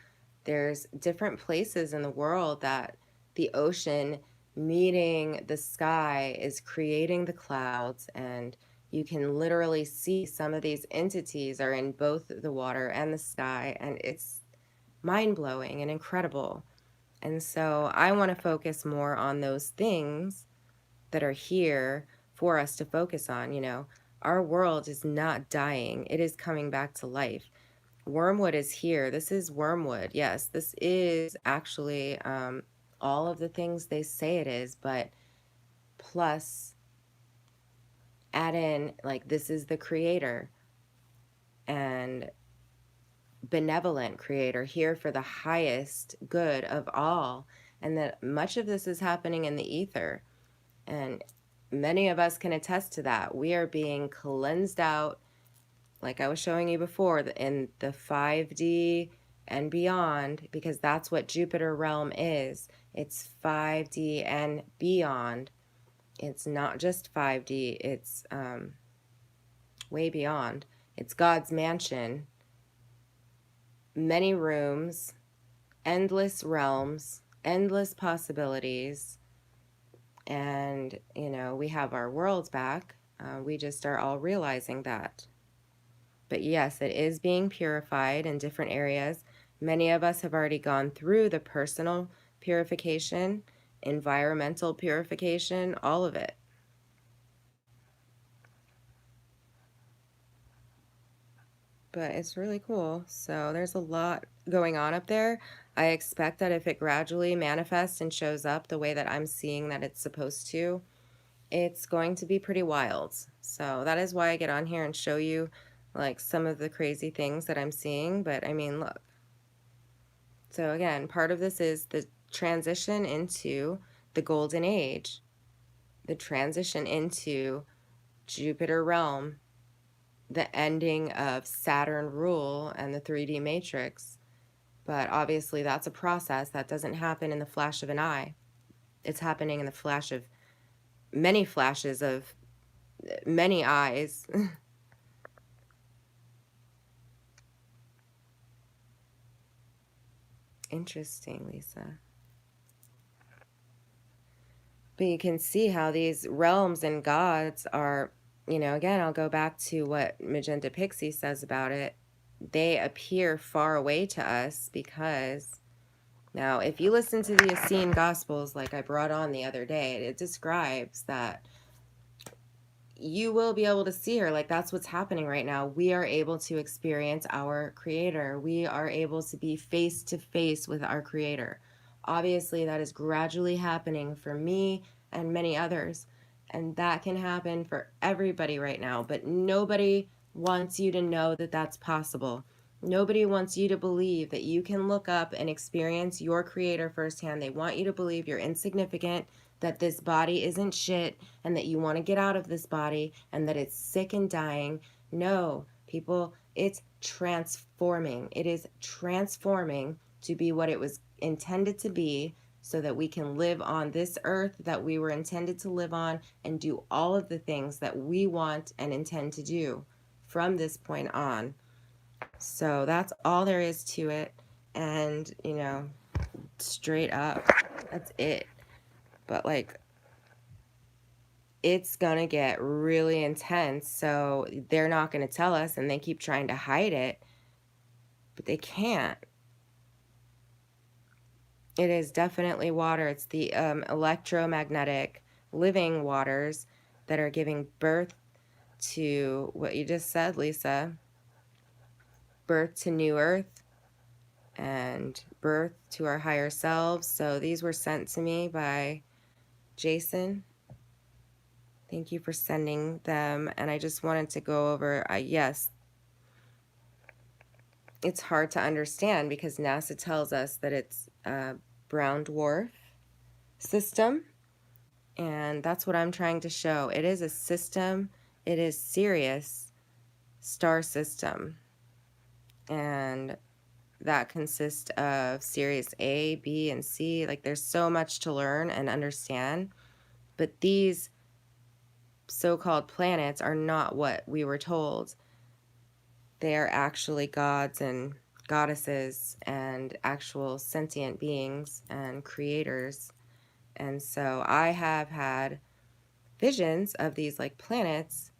there's different places in the world that the ocean meeting the sky is creating the clouds, and you can literally see some of these entities are in both the water and the sky, and it's mind-blowing and incredible. And so I want to focus more on those things that are here for us to focus on. Our world is not dying, it is coming back to life. Wormwood is here. This is wormwood. Yes, this is actually all of the things they say it is, but plus add in, like, this is the creator and benevolent creator here for the highest good of all. And that much of this is happening in the ether. And many of us can attest to that. We are being cleansed out, like I was showing you before, in the 5D and beyond, because that's what Jupiter realm is. It's 5D and beyond. It's not just 5D, it's way beyond. It's God's mansion, many rooms, endless realms, endless possibilities. And, we have our worlds back. We just are all realizing that. But yes, it is being purified in different areas. Many of us have already gone through the personal purification, environmental purification, all of it. But it's really cool. So there's a lot going on up there. I expect that if it gradually manifests and shows up the way that I'm seeing that it's supposed to, it's going to be pretty wild. So that is why I get on here and show you like some of the crazy things that I'm seeing. But I mean, look. So again, part of this is the transition into the golden age, the transition into Jupiter realm, the ending of Saturn rule and the 3D matrix. But obviously that's a process that doesn't happen in the flash of an eye. It's happening in the flash of many flashes of many eyes. Interesting, Lisa. But you can see how these realms and gods are, again, I'll go back to what Magenta Pixie says about it. They appear far away to us because, now, if you listen to the Essene Gospels, like I brought on the other day, it describes that you will be able to see her. Like, that's what's happening right now. We are able to experience our creator. We are able to be face to face with our creator. Obviously, that is gradually happening for me and many others. And that can happen for everybody right now. But nobody wants you to know that that's possible. Nobody wants you to believe that you can look up and experience your creator firsthand. They want you to believe you're insignificant, that this body isn't shit, and that you want to get out of this body, and that it's sick and dying. No, people, it's transforming. It is transforming to be what it was intended to be, so that we can live on this earth that we were intended to live on and do all of the things that we want and intend to do from this point on. So that's all there is to it. And, straight up, that's it. But like, it's gonna get really intense. So they're not gonna tell us, and they keep trying to hide it, but they can't. It is definitely water. It's the electromagnetic living waters that are giving birth to what you just said, Lisa. Birth to new earth and birth to our higher selves. So these were sent to me by Jason. Thank you for sending them. And I just wanted to go over, yes, it's hard to understand because NASA tells us that it's a brown dwarf system. And that's what I'm trying to show. It is a system. It is Sirius star system. And that consists of Sirius A, B, and C. Like, there's so much to learn and understand. But these so-called planets are not what we were told. They are actually gods and goddesses and actual sentient beings and creators. And so I have had visions of these like planets.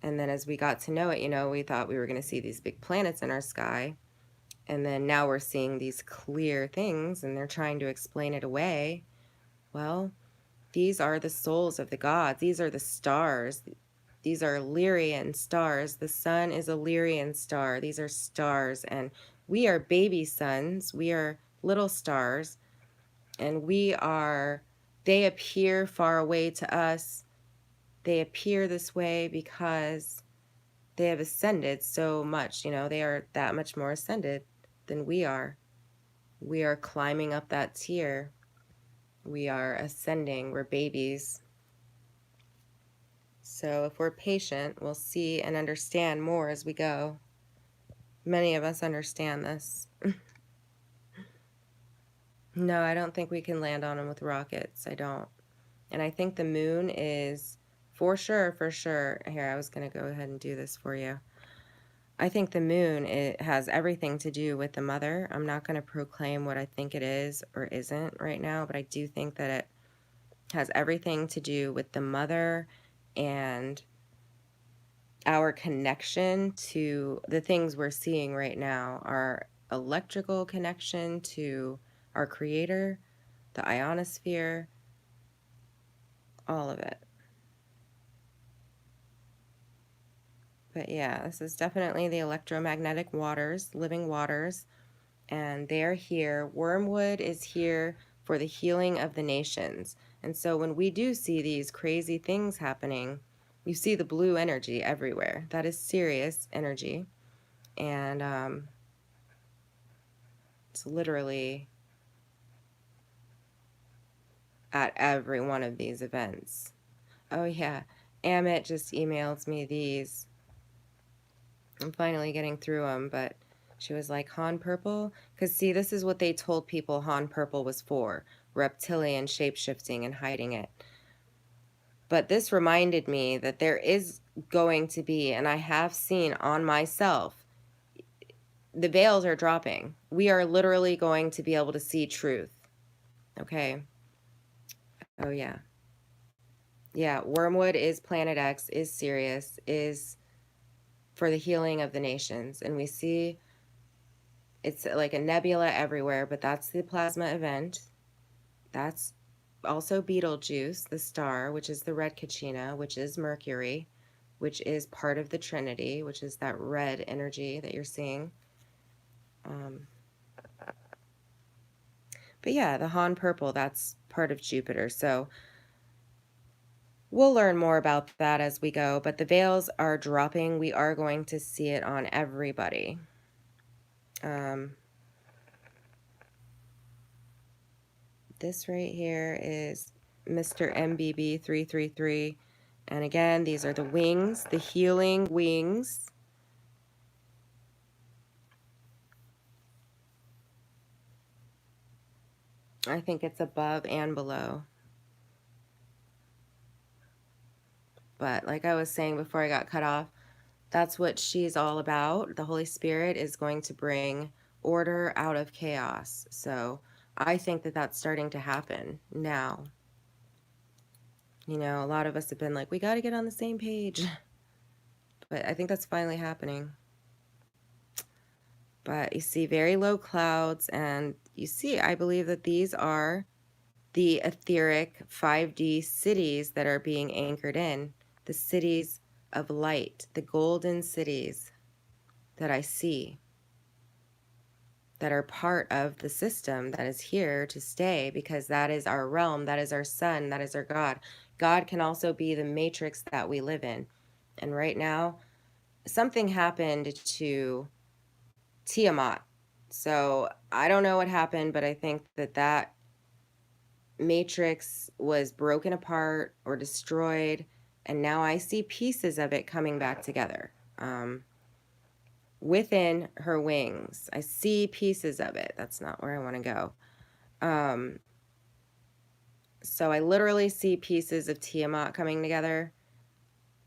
And then as we got to know it, you know, we thought we were going to see these big planets in our sky. And then now we're seeing these clear things and they're trying to explain it away. Well, these are the souls of the gods. These are the stars. These are Lyrian stars. The sun is a Lyrian star. These are stars. And we are baby suns. We are little stars. And they appear far away to us. They appear this way because they have ascended so much. You know, they are that much more ascended than we are. We are climbing up that tier. We are ascending. We're babies. So if we're patient, we'll see and understand more as we go. Many of us understand this. No, I don't think we can land on them with rockets. I don't. And I think the moon is for sure. Here, I was going to go ahead and do this for you. I think the moon, it has everything to do with the mother. I'm not going to proclaim what I think it is or isn't right now, but I do think that it has everything to do with the mother and our connection to the things we're seeing right now, our electrical connection to our creator, the ionosphere, all of it. But yeah, this is definitely the electromagnetic waters, living waters, and they're here. Wormwood is here for the healing of the nations. And so when we do see these crazy things happening, you see the blue energy everywhere. That is Sirius energy. And it's literally at every one of these events. Oh yeah, Amit just emailed me these. I'm finally getting through them, but she was like, Han Purple? Because see, this is what they told people Han Purple was for. Reptilian shape-shifting and hiding it. But this reminded me that there is going to be, and I have seen on myself, the veils are dropping. We are literally going to be able to see truth. Okay? Oh yeah. Yeah, Wormwood is Planet X, is Sirius, is for the healing of the nations. And we see it's like a nebula everywhere, but that's the plasma event. That's also Betelgeuse, the star, which is the red Kachina, which is Mercury, which is part of the Trinity, which is that red energy that you're seeing. But yeah, the Han Purple, that's part of Jupiter. So we'll learn more about that as we go, but the veils are dropping. We are going to see it on everybody. This right here is Mr. MBB 333. And again, these are the wings, the healing wings. I think it's above and below. But like I was saying before I got cut off, that's what she's all about. The Holy Spirit is going to bring order out of chaos. So I think that that's starting to happen now. You know, a lot of us have been like, we got to get on the same page. But I think that's finally happening. But you see very low clouds, and you see, I believe that these are the etheric 5D cities that are being anchored in, the cities of light, the golden cities that I see, that are part of the system that is here to stay, because that is our realm, that is our sun, that is our God. God can also be the matrix that we live in. And right now, something happened to Tiamat. So I don't know what happened, but I think that that matrix was broken apart or destroyed, and now I see pieces of it coming back together. Within her wings, I see pieces of it. That's not where I want to go. So I literally see pieces of Tiamat coming together.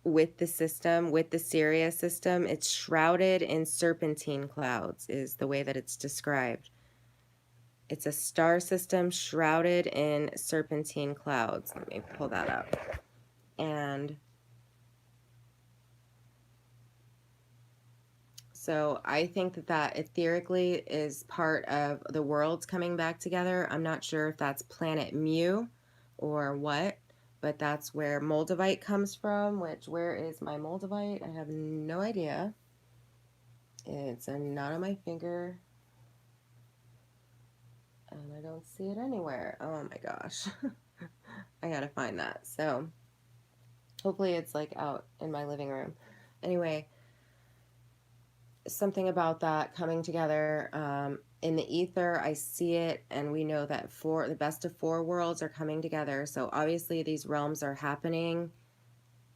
with the system, with the Sirius system. It's shrouded in serpentine clouds, is the way that it's described. It's a star system shrouded in serpentine clouds. Let me pull that up. And so I think that that etherically is part of the worlds coming back together. I'm not sure if that's planet Mu or what, but that's where Moldavite comes from, which, where is my Moldavite? I have no idea. It's not on my finger, and I don't see it anywhere. Oh my gosh. I gotta find that. So hopefully it's like out in my living room. Anyway, something about that coming together. In the ether, I see it, and we know that the best of four worlds are coming together. So obviously, these realms are happening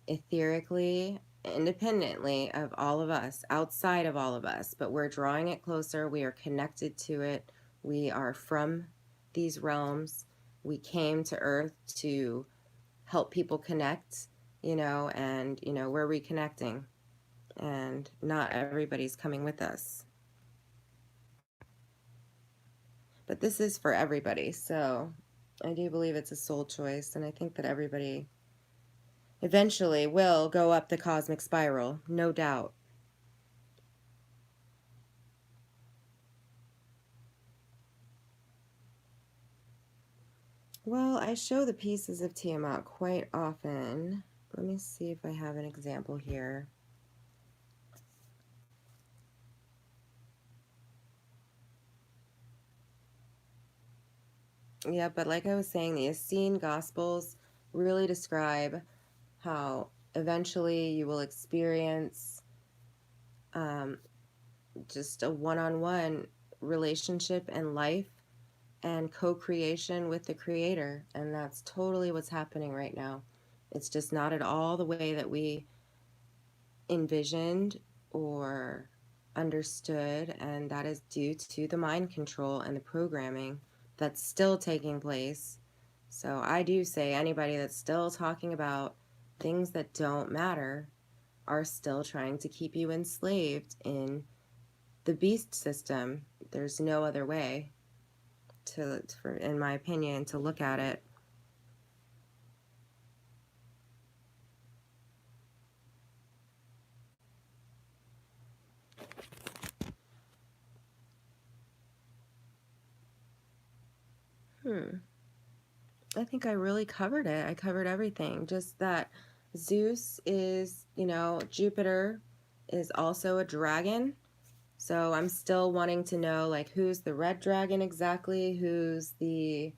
etherically, independently of all of us, outside of all of us, but we're drawing it closer. We are connected to it. We are from these realms. We came to Earth to help people connect, and, we're reconnecting, and not everybody's coming with us. But this is for everybody, so I do believe it's a soul choice, and I think that everybody eventually will go up the cosmic spiral, no doubt. Well, I show the pieces of Tiamat quite often. Let me see if I have an example here. Yeah, but like I was saying, the Essene Gospels really describe how eventually you will experience just a one-on-one relationship and life and co-creation with the Creator, and that's totally what's happening right now. It's just not at all the way that we envisioned or understood, and that is due to the mind control and the programming that's still taking place. So I do say anybody that's still talking about things that don't matter are still trying to keep you enslaved in the beast system. There's no other way in my opinion, to look at it. I think I really covered it. I covered everything. Just that Zeus is, Jupiter is also a dragon. So I'm still wanting to know, like, who's the red dragon exactly, who's the,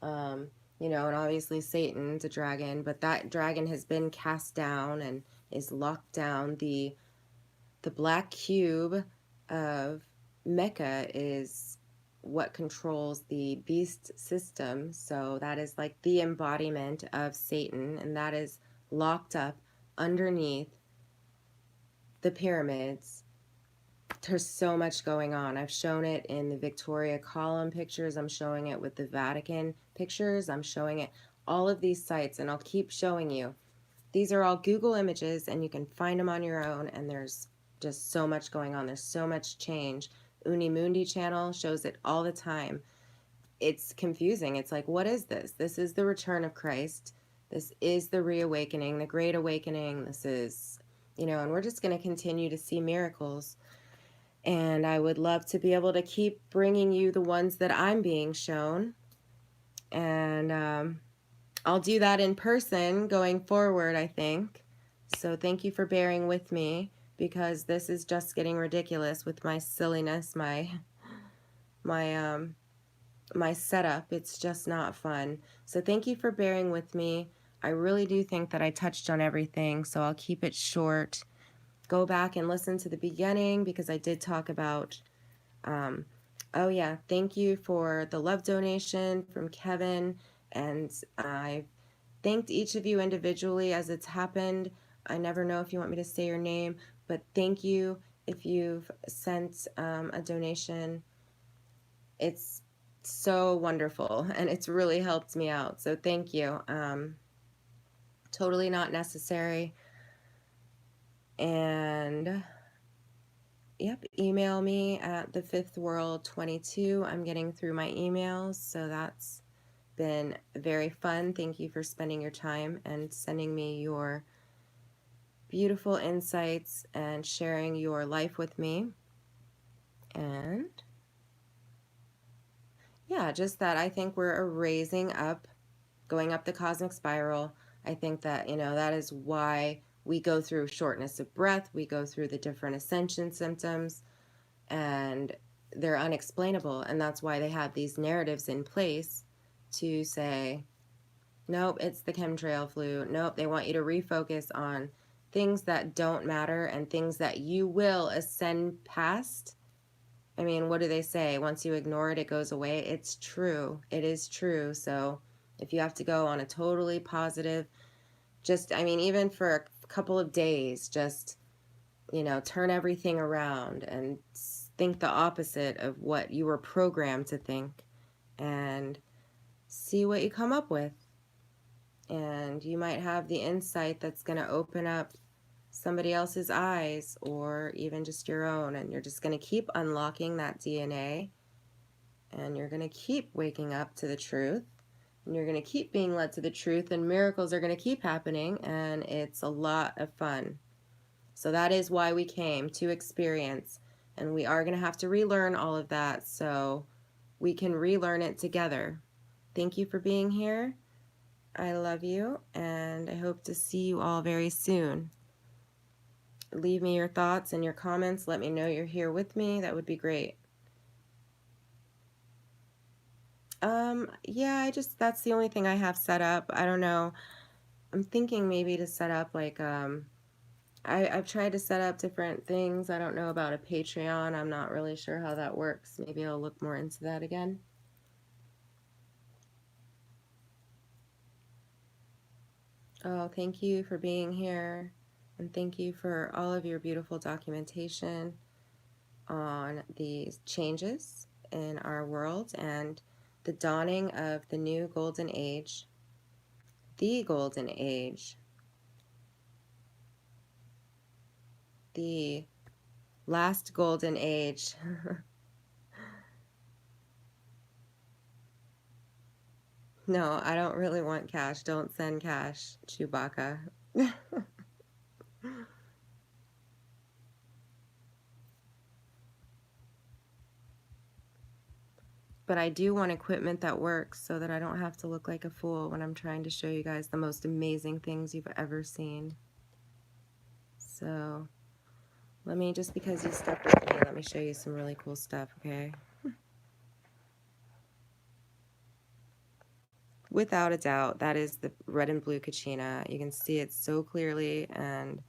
and obviously Satan's a dragon, but that dragon has been cast down and is locked down. The black cube of Mecca is what controls the beast system. So that is like the embodiment of Satan, and that is locked up underneath the pyramids. There's so much going on. I've shown it in the Victoria Column pictures. I'm showing it with the Vatican pictures. I'm showing it all of these sites, and I'll keep showing you. These are all Google images, and you can find them on your own, and there's just so much going on. There's so much change. Uni Mundi channel shows it all the time. It's confusing. It's like, what is this? This is the return of Christ. This is the reawakening, the great awakening. This is, and we're just going to continue to see miracles. And I would love to be able to keep bringing you the ones that I'm being shown. And I'll do that in person going forward, I think. So thank you for bearing with me, because this is just getting ridiculous with my silliness, my setup. It's just not fun. So thank you for bearing with me. I really do think that I touched on everything, so I'll keep it short. Go back and listen to the beginning, because I did talk about oh yeah, thank you for the love donation from Kevin, and I've thanked each of you individually as it's happened. I never know if you want me to say your name, but thank you if you've sent a donation. It's so wonderful, and it's really helped me out. So thank you. Totally not necessary. And yep, email me at thefifthworld22. I'm getting through my emails, so that's been very fun. Thank you for spending your time and sending me your beautiful insights and sharing your life with me. And yeah, just that I think we're raising up, going up the cosmic spiral. I think that, that is why we go through shortness of breath, we go through the different ascension symptoms, and they're unexplainable. And that's why they have these narratives in place to say, nope, it's the chemtrail flu. Nope, they want you to refocus on things that don't matter and things that you will ascend past. I mean, what do they say? Once you ignore it, it goes away. It's true. It is true. So if you have to go on a totally positive, even for a couple of days, just, turn everything around and think the opposite of what you were programmed to think and see what you come up with. And you might have the insight that's going to open up somebody else's eyes or even just your own. And you're just going to keep unlocking that DNA. And you're going to keep waking up to the truth. And you're going to keep being led to the truth. And miracles are going to keep happening. And it's a lot of fun. So that is why we came, to experience. And we are going to have to relearn all of that so we can relearn it together. Thank you for being here. I love you, and I hope to see you all very soon. Leave me your thoughts and your comments. Let me know you're here with me. That would be great. Yeah, that's the only thing I have set up. I don't know. I'm thinking maybe to set up I've tried to set up different things. I don't know about a Patreon. I'm not really sure how that works. Maybe I'll look more into that again. Oh, thank you for being here. And thank you for all of your beautiful documentation on these changes in our world and the dawning of the new golden age, the golden age, the last golden age. No, I don't really want cash. Don't send cash, Chewbacca. But I do want equipment that works so that I don't have to look like a fool when I'm trying to show you guys the most amazing things you've ever seen. So let me, just because you stuck with me, let me show you some really cool stuff, okay? Without a doubt, that is the red and blue Kachina. You can see it so clearly, and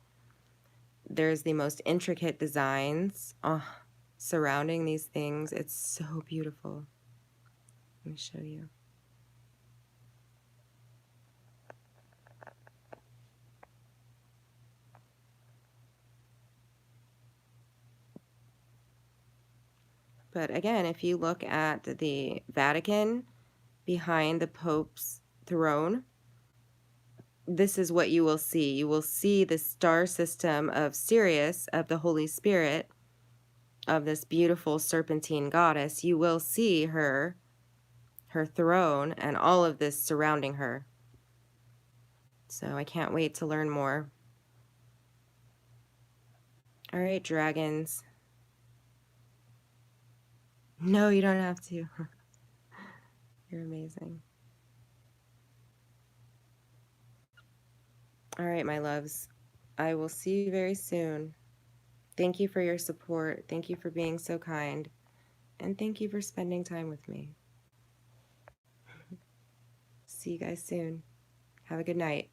there's the most intricate designs surrounding these things. It's so beautiful. Let me show you. But again, if you look at the Vatican behind the Pope's throne, this is what you will see. You will see the star system of Sirius, of the Holy Spirit, of this beautiful serpentine goddess. You will see her throne, and all of this surrounding her. So I can't wait to learn more. All right, dragons. No, you don't have to. You're amazing. All right, my loves. I will see you very soon. Thank you for your support. Thank you for being so kind. And thank you for spending time with me. See you guys soon. Have a good night.